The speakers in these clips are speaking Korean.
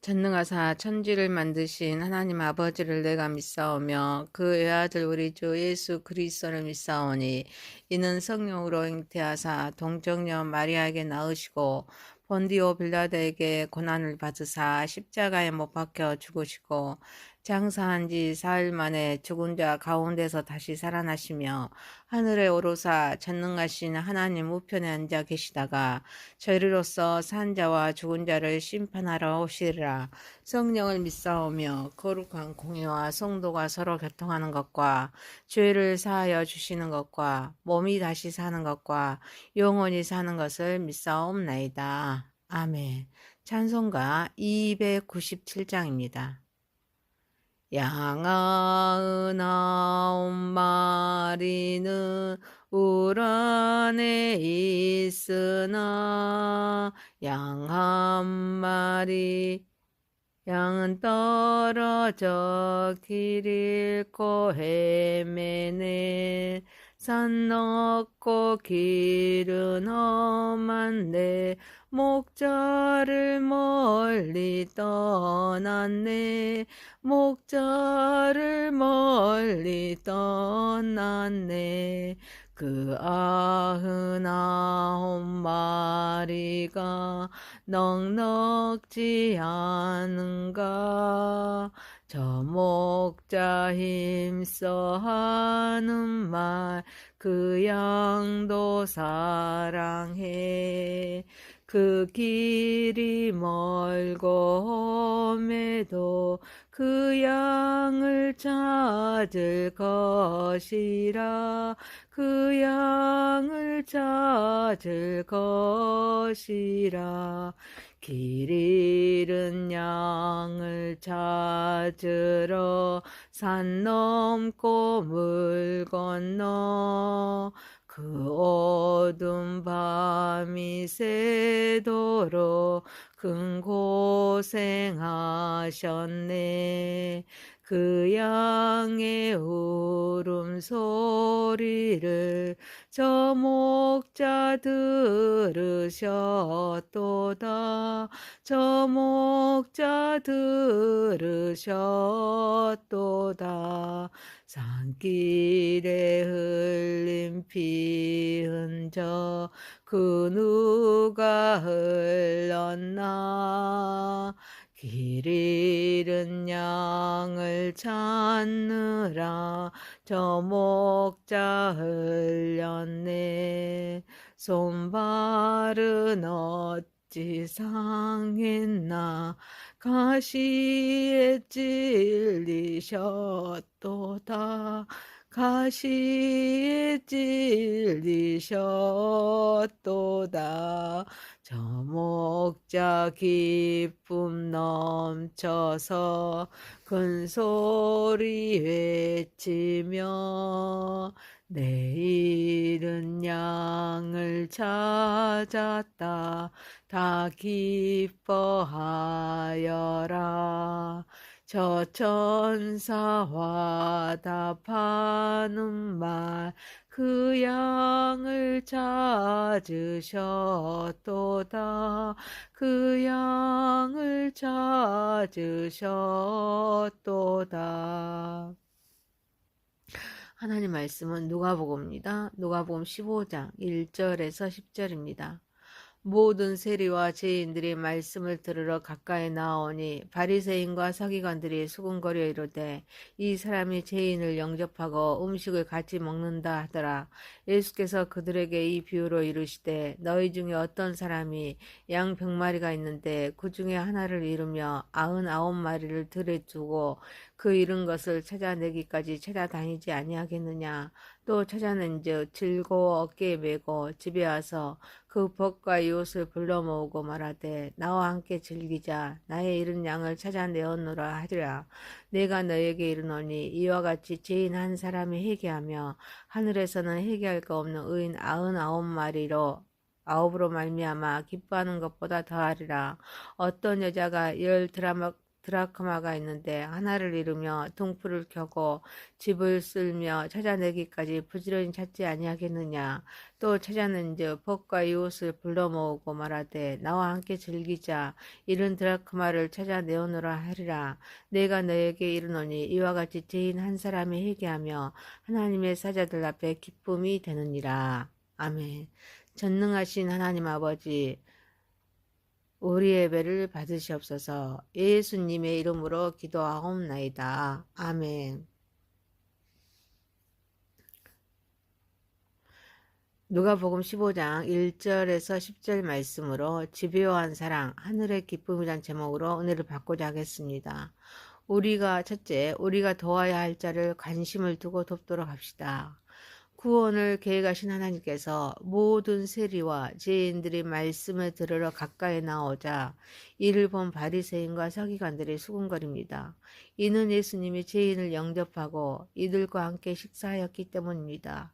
전능하사 천지를 만드신 하나님 아버지를 내가 믿사오며 그 외아들 우리 주 예수 그리스도를 믿사오니 이는 성령으로 잉태하사 동정녀 마리아에게 낳으시고 본디오 빌라도에게 고난을 받으사 십자가에 못 박혀 죽으시고 장사한 지 사흘 만에 죽은 자 가운데서 다시 살아나시며 하늘에 오르사 전능하신 하나님 우편에 앉아 계시다가 저희로서 산 자와 죽은 자를 심판하러 오시리라. 성령을 믿사오며 거룩한 공의와 성도가 서로 교통하는 것과 죄를 사하여 주시는 것과 몸이 다시 사는 것과 영원히 사는 것을 믿사옵나이다. 아멘. 찬송가 297장입니다. 양아은 아홉 마리는 울 안에 있으나 양 한 마리 양은 떨어져 길 잃고 헤매네. 산 넘고 길은 험한데 목자를 멀리 떠났네. 목자를 멀리 떠났네. 그 99마리가 넉넉지 않은가. 저 목자 힘써 하는 말 그 양도 사랑해. 그 길이 멀고 험해도 그 양을 찾을 것이라. 그 양을 찾을 것이라. 길 잃은 양을 찾으러 산 넘고 물 건너 그 어두운 밤이 새도록 큰 고생하셨네. 그 양의 울음소리를 저 목자 들으셨도다. 저 목자 들으셨도다. 산길에 흘린 피 흔적 그 누가 흘렀나. 길 잃은 양을 찾느라 저 목자 흘렸네. 손발은 어찌 상했나. 가시에 찔리셨도다. 가시에 찔리셨도다. 저 목자 기쁨 넘쳐서 큰 소리 외치며 내 잃은 양을 찾았다. 다 기뻐하여라. 저 천사와 답하는 말 그 양을 찾으셨도다. 그 양을 찾으셨도다. 하나님 말씀은 누가복음입니다. 누가복음 15장 1절에서 10절입니다. 모든 세리와 죄인들이 말씀을 들으러 가까이 나오니 바리새인과 서기관들이 수군거려 이르되 이 사람이 죄인을 영접하고 음식을 같이 먹는다 하더라. 예수께서 그들에게 이 비유로 이르시되 너희 중에 어떤 사람이 양 100마리가 있는데 그 중에 하나를 잃으며 99마리를 들에 두고 그 잃은 것을 찾아내기까지 찾아다니지 아니하겠느냐. 또 찾아낸즉 즐거워 어깨에 메고 집에 와서 그 벗과 이 옷을 불러 모으고 말하되 나와 함께 즐기자. 나의 잃은 양을 찾아내었노라 하리라. 내가 너에게 이르노니 이와 같이 죄인 한 사람이 회개하며 하늘에서는 회개할 거 없는 의인 99마리로 아홉으로 말미암아 기뻐하는 것보다 더하리라. 어떤 여자가 10 드라마 드라크마가 있는데 하나를 잃으며 등불을 켜고 집을 쓸며 찾아내기까지 부지런히 찾지 아니하겠느냐. 또 찾아낸즉 벗과 이웃을 불러 모으고 말하되 나와 함께 즐기자. 이른 드라크마를 찾아내오노라 하리라. 내가 너에게 이르노니 이와 같이 죄인 한 사람이 회개하며 하나님의 사자들 앞에 기쁨이 되느니라. 아멘. 전능하신 하나님 아버지, 우리 예배를 받으시옵소서. 예수님의 이름으로 기도하옵나이다. 아멘. 누가복음 15장 1절에서 10절 말씀으로 집요한 사랑, 하늘의 기쁨이란 제목으로 은혜를 받고자 하겠습니다. 우리가 도와야 할 자를 관심을 두고 돕도록 합시다. 구원을 계획하신 하나님께서 모든 세리와 죄인들이 말씀을 들으러 가까이 나오자 이를 본 바리새인과 서기관들이 수군거립니다. 이는 예수님이 죄인을 영접하고 이들과 함께 식사하였기 때문입니다.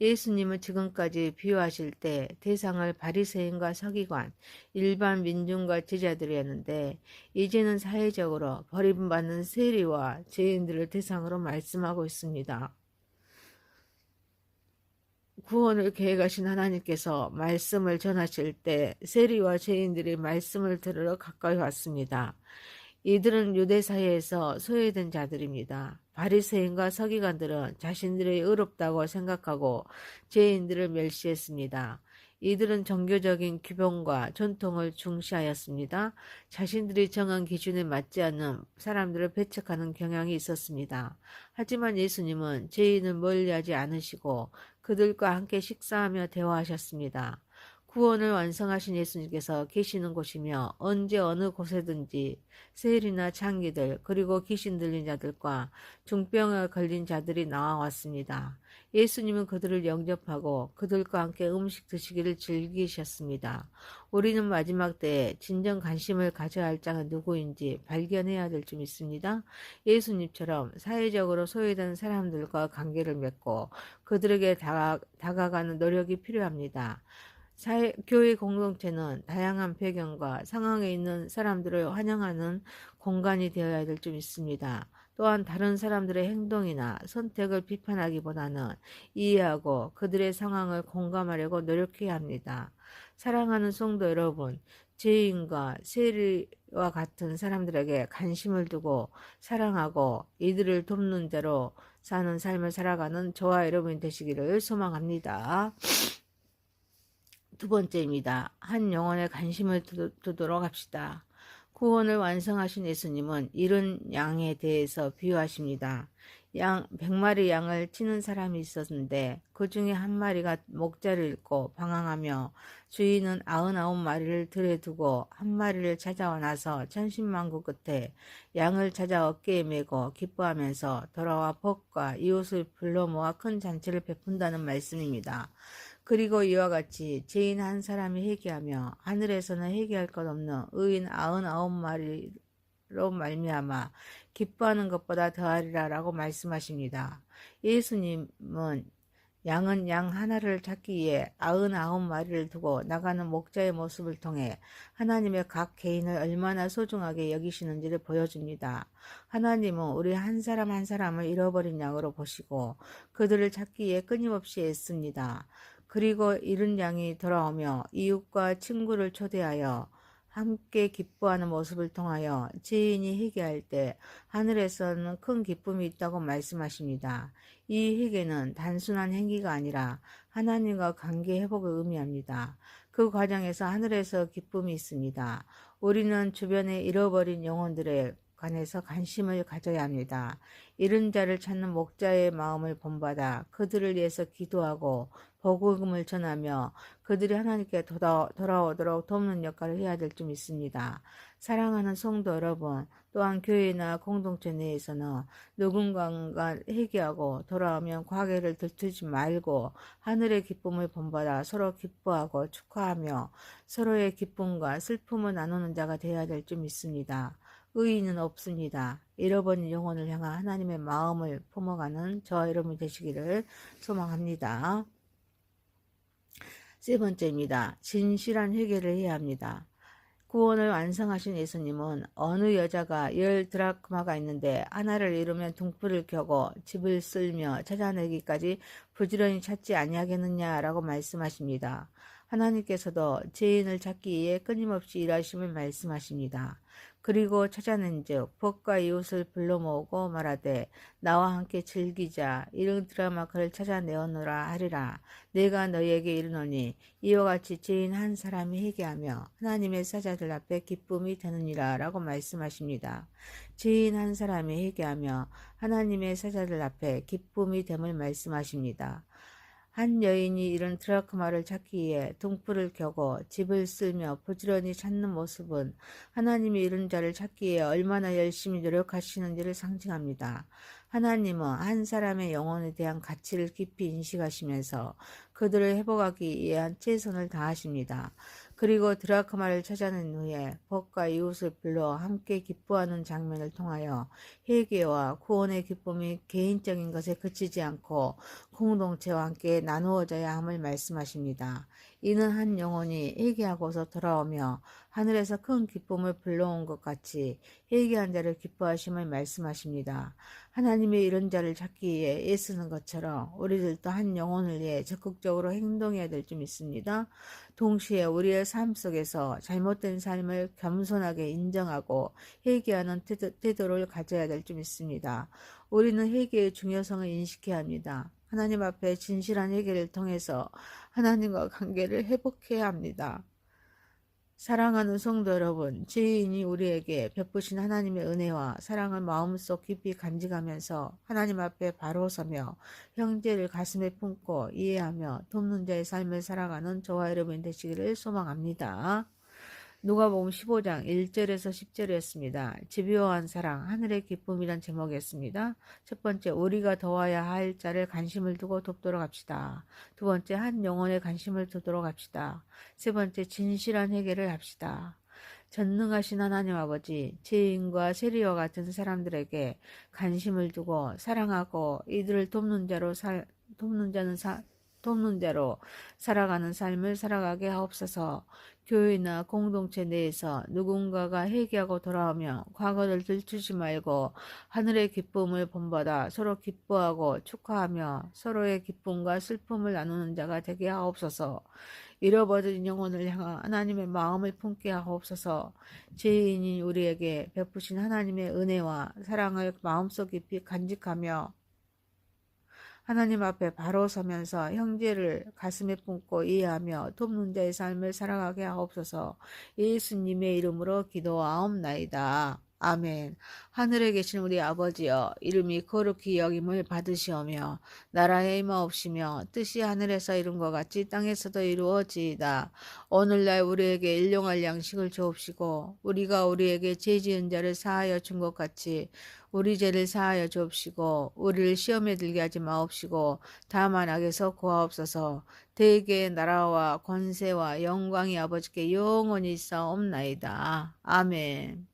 예수님은 지금까지 비유하실 때 대상을 바리새인과 서기관, 일반 민중과 제자들이었는데 이제는 사회적으로 버림받는 세리와 죄인들을 대상으로 말씀하고 있습니다. 구원을 계획하신 하나님께서 말씀을 전하실 때 세리와 죄인들이 말씀을 들으러 가까이 왔습니다. 이들은 유대 사회에서 소외된 자들입니다. 바리새인과 서기관들은 자신들이 의롭다고 생각하고 죄인들을 멸시했습니다. 이들은 종교적인 규범과 전통을 중시하였습니다. 자신들이 정한 기준에 맞지 않는 사람들을 배척하는 경향이 있었습니다. 하지만 예수님은 죄인을 멀리하지 않으시고 그들과 함께 식사하며 대화하셨습니다. 구원을 완성하신 예수님께서 계시는 곳이며 언제 어느 곳에든지 세리나 창기들 그리고 귀신 들린 자들과 중병에 걸린 자들이 나와왔습니다. 예수님은 그들을 영접하고 그들과 함께 음식 드시기를 즐기셨습니다. 우리는 마지막 때에 진정 관심을 가져야 할 자가 누구인지 발견해야 될 점 있습니다. 예수님처럼 사회적으로 소외된 사람들과 관계를 맺고 그들에게 다가가는 노력이 필요합니다. 교회 공동체는 다양한 배경과 상황에 있는 사람들을 환영하는 공간이 되어야 될 점 있습니다. 또한 다른 사람들의 행동이나 선택을 비판하기보다는 이해하고 그들의 상황을 공감하려고 노력해야 합니다. 사랑하는 성도 여러분, 죄인과 세리와 같은 사람들에게 관심을 두고 사랑하고 이들을 돕는 대로 사는 삶을 살아가는 저와 여러분이 되시기를 소망합니다. 두 번째입니다. 한 영혼에 관심을 두도록 합시다. 구원을 완성하신 예수님은 이런 양에 대해서 비유하십니다. 100마리 양을 치는 사람이 있었는데 그 중에 한 마리가 목자를 잃고 방황하며 주인은 99마리를 들에 두고 한 마리를 찾아와 나서 천신만고 끝에 양을 찾아 어깨에 메고 기뻐하면서 돌아와 벗과 이웃을 불러 모아 큰 잔치를 베푼다는 말씀입니다. 그리고 이와 같이 죄인 한 사람이 회개하며 하늘에서는 회개할 것 없는 의인 99마리로 말미암아 기뻐하는 것보다 더하리라 라고 말씀하십니다. 예수님은 양은 양 하나를 찾기 위해 99마리를 두고 나가는 목자의 모습을 통해 하나님의 각 개인을 얼마나 소중하게 여기시는지를 보여줍니다. 하나님은 우리 한 사람 한 사람을 잃어버린 양으로 보시고 그들을 찾기 위해 끊임없이 애씁니다. 그리고 잃은 양이 돌아오며 이웃과 친구를 초대하여 함께 기뻐하는 모습을 통하여 죄인이 회개할 때 하늘에서는 큰 기쁨이 있다고 말씀하십니다. 이 회개는 단순한 행위가 아니라 하나님과 관계 회복을 의미합니다. 그 과정에서 하늘에서 기쁨이 있습니다. 우리는 주변에 잃어버린 영혼들에 관해서 관심을 가져야 합니다. 잃은 자를 찾는 목자의 마음을 본받아 그들을 위해서 기도하고 복음을 전하며 그들이 하나님께 돌아오도록 돕는 역할을 해야 될 점 있습니다. 사랑하는 성도 여러분, 또한 교회나 공동체 내에서는 누군가가 회개하고 돌아오면 과거를 들추지 말고 하늘의 기쁨을 본받아 서로 기뻐하고 축하하며 서로의 기쁨과 슬픔을 나누는 자가 되어야 될 점 있습니다. 의인은 없습니다. 잃어버린 영혼을 향한 하나님의 마음을 품어가는 저와 여러분이 되시기를 소망합니다. 세 번째입니다. 진실한 회개를 해야 합니다. 구원을 완성하신 예수님은 어느 여자가 10드라크마가 있는데 하나를 잃으면 등불을 켜고 집을 쓸며 찾아내기까지 부지런히 찾지 아니하겠느냐라고 말씀하십니다. 하나님께서도 죄인을 찾기 위해 끊임없이 일하심을 말씀하십니다. 그리고 찾아낸즉 법과 이웃을 불러 모으고 말하되 나와 함께 즐기자 이른 드라마크를 찾아내었노라 하리라. 내가 너희에게 이르노니 이와 같이 죄인 한 사람이 회개하며 하나님의 사자들 앞에 기쁨이 되느니라 라고 말씀하십니다. 죄인 한 사람이 회개하며 하나님의 사자들 앞에 기쁨이 됨을 말씀하십니다. 한 여인이 이런 드라크마를 찾기 위해 등불을 켜고 집을 쓸며 부지런히 찾는 모습은 하나님이 이런 자를 찾기 위해 얼마나 열심히 노력하시는지를 상징합니다. 하나님은 한 사람의 영혼에 대한 가치를 깊이 인식하시면서 그들을 회복하기 위한 최선을 다하십니다. 그리고 드라크마를 찾아낸 후에 법과 이웃을 불러 함께 기뻐하는 장면을 통하여 회개와 구원의 기쁨이 개인적인 것에 그치지 않고 공동체와 함께 나누어져야 함을 말씀하십니다. 이는 한 영혼이 회개하고서 돌아오며 하늘에서 큰 기쁨을 불러온 것 같이 회개한 자를 기뻐하심을 말씀하십니다. 하나님의 이런 자를 찾기 위해 애쓰는 것처럼 우리들도 한 영혼을 위해 적극적으로 행동해야 될 줄 믿습니다. 동시에 우리의 삶 속에서 잘못된 삶을 겸손하게 인정하고 회개하는 태도를 가져야 될 줄 믿습니다. 우리는 회개의 중요성을 인식해야 합니다. 하나님 앞에 진실한 회개를 통해서 하나님과 관계를 회복해야 합니다. 사랑하는 성도 여러분, 죄인이 우리에게 베푸신 하나님의 은혜와 사랑을 마음속 깊이 간직하면서 하나님 앞에 바로 서며 형제를 가슴에 품고 이해하며 돕는 자의 삶을 살아가는 저와 여러분 되시기를 소망합니다. 누가복음 15장 1절에서 10절이었습니다. 집요한 사랑, 하늘의 기쁨이란 제목이었습니다. 첫 번째, 우리가 도와야 할 자를 관심을 두고 돕도록 합시다. 두 번째, 한 영혼에 관심을 두도록 합시다. 세 번째, 진실한 회개를 합시다. 전능하신 하나님 아버지, 죄인과 세리와 같은 사람들에게 관심을 두고 사랑하고 이들을 돕는 자로 살아가는 삶을 살아가게 하옵소서. 교회나 공동체 내에서 누군가가 회개하고 돌아오며 과거를 들추지 말고 하늘의 기쁨을 본받아 서로 기뻐하고 축하하며 서로의 기쁨과 슬픔을 나누는 자가 되게 하옵소서. 잃어버린 영혼을 향한 하나님의 마음을 품게 하옵소서. 죄인인 우리에게 베푸신 하나님의 은혜와 사랑을 마음속 깊이 간직하며 하나님 앞에 바로 서면서 형제를 가슴에 품고 이해하며 돕는 자의 삶을 살아가게 하옵소서. 예수님의 이름으로 기도하옵나이다. 아멘. 하늘에 계신 우리 아버지여, 이름이 거룩히 여김을 받으시오며 나라에 임하옵시며 뜻이 하늘에서 이룬 것 같이 땅에서도 이루어지이다. 오늘날 우리에게 일용할 양식을 주옵시고 우리가 우리에게 죄 지은 자를 사하여 준 것 같이 우리 죄를 사하여 주옵시고 우리를 시험에 들게 하지 마옵시고 다만 악에서 구하옵소서. 대개의 나라와 권세와 영광이 아버지께 영원히 있사옵나이다. 아멘.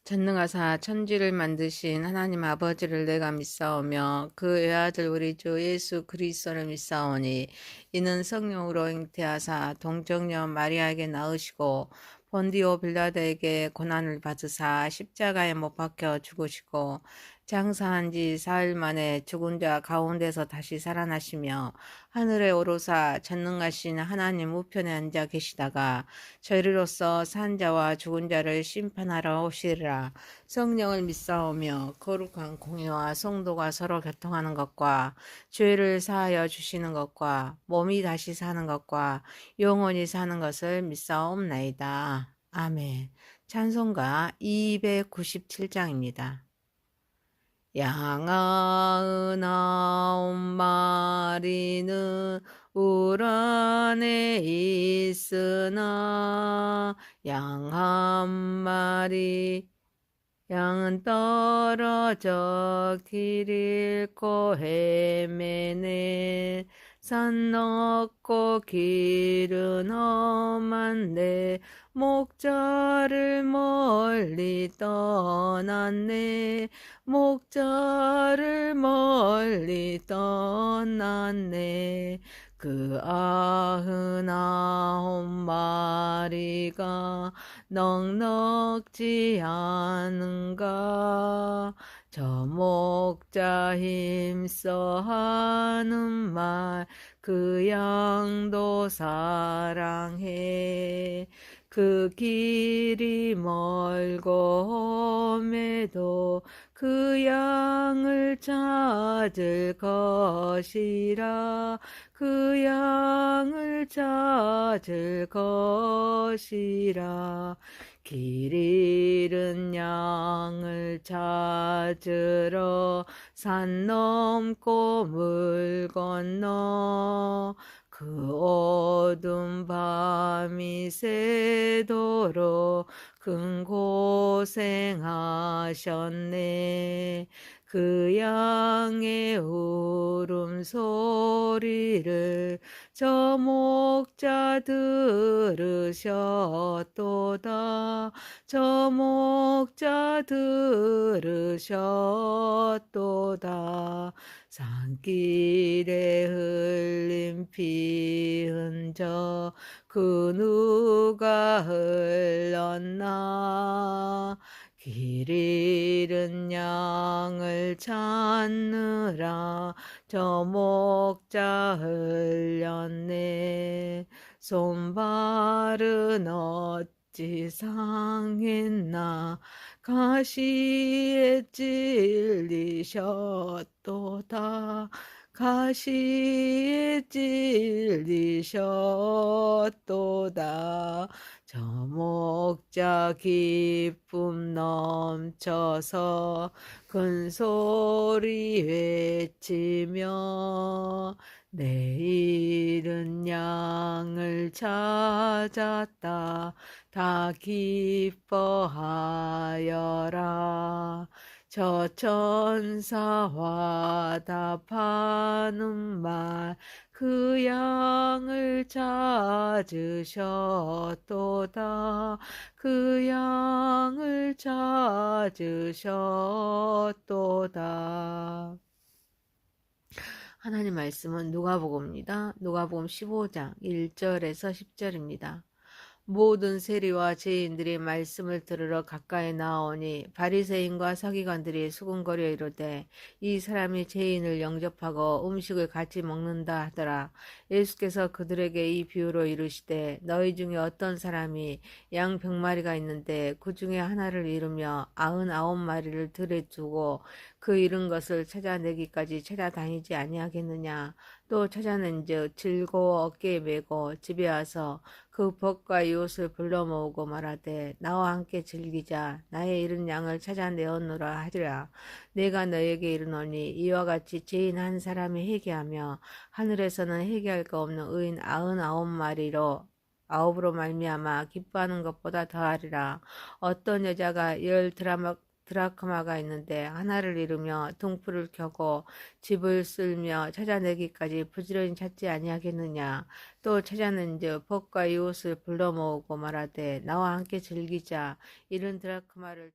전능하사 천지를 만드신 하나님 아버지를 내가 믿사오며 그 외아들 우리 주 예수 그리스도를 믿사오니 이는 성령으로 잉태하사 동정녀 마리아에게 낳으시고 본디오 빌라도에게 고난을 받으사 십자가에 못 박혀 죽으시고 장사한 지 사흘 만에 죽은 자 가운데서 다시 살아나시며 하늘에 오르사 전능하신 하나님 우편에 앉아 계시다가 저희로서 산 자와 죽은 자를 심판하러 오시리라. 성령을 믿사오며 거룩한 공의와 성도가 서로 교통하는 것과 죄를 사하여 주시는 것과 몸이 다시 사는 것과 영원히 사는 것을 믿사옵나이다. 아멘. 찬송가 297장입니다. 양아은 아홉 마리는 울 안에 있으나 양 한 마리 양은 떨어져 길 잃고 헤매네. 산 넘고 길은 험한데 목자를 멀리 떠났네. 목자를 멀리 떠났네. 그 99마리가 넉넉지 않은가. 저 목자 힘써 하는 말 그 양도 사랑해. 그 길이 멀고 험해도 그 양을 찾을 것이라. 그 양을 찾을 것이라. 길 잃은 양을 찾으러 산 넘고 물 건너 그 어두운 밤이 새도록 큰 고생하셨네. 그 양의 울음소리를 저 목자 들으셨도다. 저 목자 들으셨도다. 산길에 흘린 피 흔적 그 누가 흘렀나. 길 잃은 양을 찾느라 저 목자 흘렸네. 손발은 어찌 상했나. 가시에 찔리셨도다. 가시에 찔리셨도다. 저 목자 기쁨 넘쳐서 큰 소리 외치며 내 잃은 양을 찾았다. 다 기뻐하여라. 저 천사와 답하는 말 그 양을 찾으셨도다. 그 양을 찾으셨도다. 하나님 말씀은 누가복음입니다. 누가복음 15장 1절에서 10절입니다. 모든 세리와 죄인들이 말씀을 들으러 가까이 나오니 바리새인과 서기관들이 수군거려 이르되 이 사람이 죄인을 영접하고 음식을 같이 먹는다 하더라. 예수께서 그들에게 이 비유로 이르시되 너희 중에 어떤 사람이 양 100마리가 있는데 그 중에 하나를 잃으며 99마리를 들에 두고 그 잃은 것을 찾아내기까지 찾아다니지 아니하겠느냐. 또 찾아낸즉 즐거워 어깨에 메고 집에 와서 그 벗과 이 옷을 불러 모으고 말하되 나와 함께 즐기자. 나의 잃은 양을 찾아내었노라 하리라. 내가 너에게 이르노니 이와 같이 죄인 한 사람이 회개하며 하늘에서는 회개할 거 없는 의인 99마리로 아홉으로 말미암아 기뻐하는 것보다 더하리라. 어떤 여자가 10드라크마가 있는데 하나를 잃으며 등불을 켜고 집을 쓸며 찾아내기까지 부지런히 찾지 아니하겠느냐. 또 찾아낸즉 벗과 이 옷을 불러 모으고 말하되 나와 함께 즐기자. 70드라크마를